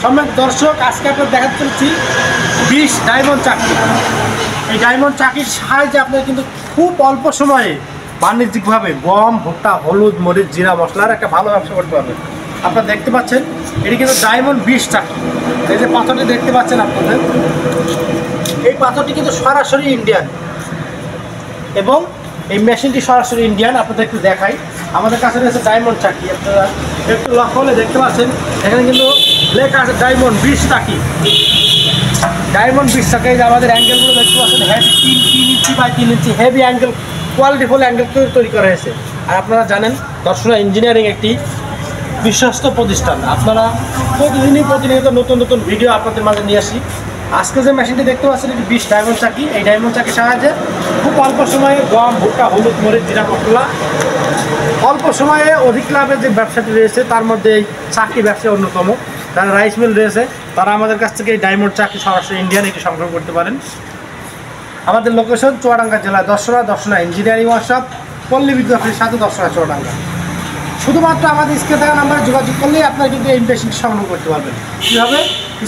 সম্মানিত দর্শক, আজকে আপনার দেখাতে চলছি 20 ডায়মন্ড চাকি। এই ডায়মন্ড চাকির সাহায্যে আপনারা কিন্তু খুব অল্প সময়ে বাণিজ্যিকভাবে গম, ভুট্টা, হলুদ, মরিচ, জিরা মশলার একটা ভালো ব্যবসা করতে পারবেন। আপনারা দেখতে পাচ্ছেন এটি কিন্তু ডায়মন্ড 20 চাকি। এই যে পাথরটি দেখতে পাচ্ছেন আপনাদের, এই পাথরটি কিন্তু সরাসরি ইন্ডিয়ান এবং এই মেশিনটি সরাসরি ইন্ডিয়ান। আপনাদের একটু দেখাই, আমাদের কাছে রয়েছে ডায়মন্ড চাকি। আপনারা একটু লক্ষ্য হলে দেখতে পাচ্ছেন এখানে কিন্তু লেখা আছে ডায়মন্ড 20 চাকি। ডায়মন্ড 20 চাকি। যে আমাদের অ্যাঙ্গেলগুলো দেখতে পাচ্ছেন heavy 3 inch by 3 inch heavy angle, qualityful angle তৈরি করা হয়েছে। আর আপনারা জানেন দর্শনা ইঞ্জিনিয়ারিং একটি বিশ্বস্ত প্রতিষ্ঠান। আপনারা প্রতিনিয়ত নতুন নতুন ভিডিও আপনাদের মাঝে নিয়ে আসি। আজকে যে মেশিনটি দেখতে পাচ্ছেন এটি 20 ডায়মন্ড চাকি। এই ডায়মন্ড চাকির সাহায্যে খুব অল্প সময়ে গম, ভুট্টা, হলুদ, মরিচ, জিরা মশলা অল্প সময়ে অধিক লাভের যে ব্যবসাটি রয়েছে তার মধ্যে এই চাকরি ব্যবসা অন্যতম। যারা রাইস মিল রয়েছে তারা আমাদের কাছ থেকে এই ডায়মন্ড চাকরি সরাসরি ইন্ডিয়ান এটি সংগ্রহ করতে পারেন। আমাদের লোকেশন চুয়াডাঙ্গা জেলা দর্শনা ইঞ্জিনিয়ারিং ওয়ার্কশপ, পল্লী বিদ্যুৎ অফিসের সাথে দর্শনা চুয়াডাঙ্গা। শুধুমাত্র আমাদের স্ক্রিনে থাকা নাম্বারে যোগাযোগ করলেই আপনারা কিন্তু এই মেশিনটি সংগ্রহ করতে পারবেন। কীভাবে?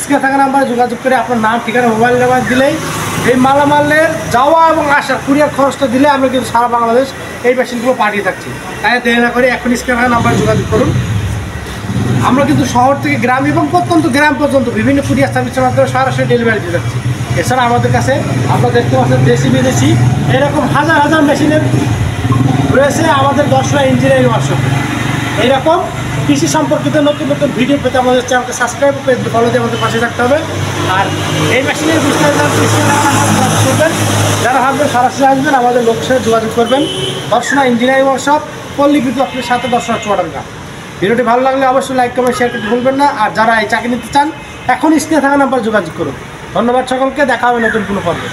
স্ক্রিনে থাকা নাম্বারে যোগাযোগ করে আপনার নাম, ঠিকানা, মোবাইল নাম্বার দিলেই এই মালামালের যাওয়া এবং আসার কুরিয়ার খরচটা দিলে আমরা কিন্তু সারা বাংলাদেশ এই মেশিনগুলো পাঠিয়ে থাকছি। তাই দেরি না করে এখন স্ক্রিনে থাকা নাম্বারে যোগাযোগ করুন। আমরা কিন্তু শহর থেকে গ্রাম এবং প্রত্যন্ত গ্রাম পর্যন্ত বিভিন্ন কুরিয়ার সার্ভিসের মাধ্যমে সরাসরি ডেলিভারি দিয়ে যাচ্ছি। এছাড়া আমাদের কাছে আপনারা দেখতে পাচ্ছেন দেশি বিদেশি এরকম হাজার হাজার মেশিনের রয়েছে আমাদের দর্শনা ইঞ্জিনিয়ারিং ওয়ার্কশপ। এইরকম কৃষি সম্পর্কিত নতুন নতুন ভিডিও পেতে আমাদের চ্যানেলকে সাবস্ক্রাইব পেজ ফলো দিয়ে আমাদের পাশে থাকতে হবে। আর এই মেশিনের বিস্তারিত করবেন, যারা ভাববেন সরাসরি আসবেন আমাদের লোকের সাথে যোগাযোগ করবেন। দর্শনা ইঞ্জিনিয়ারিং ওয়ার্কশপ, পল্লী বিদ্যুৎ অফিসের সাথে দর্শনা চুয়াডাঙ্গা। ভিডিওটি ভালো লাগলে অবশ্যই লাইক, কমেন্ট, শেয়ার করতে ভুলবেন না। আর যারা এই চাকরি নিতে চান এখন স্ক্রিনে থাকা নাম্বার যোগাযোগ করুন। ধন্যবাদ সকলকে, দেখা হবে নতুন কোনো পর্বে।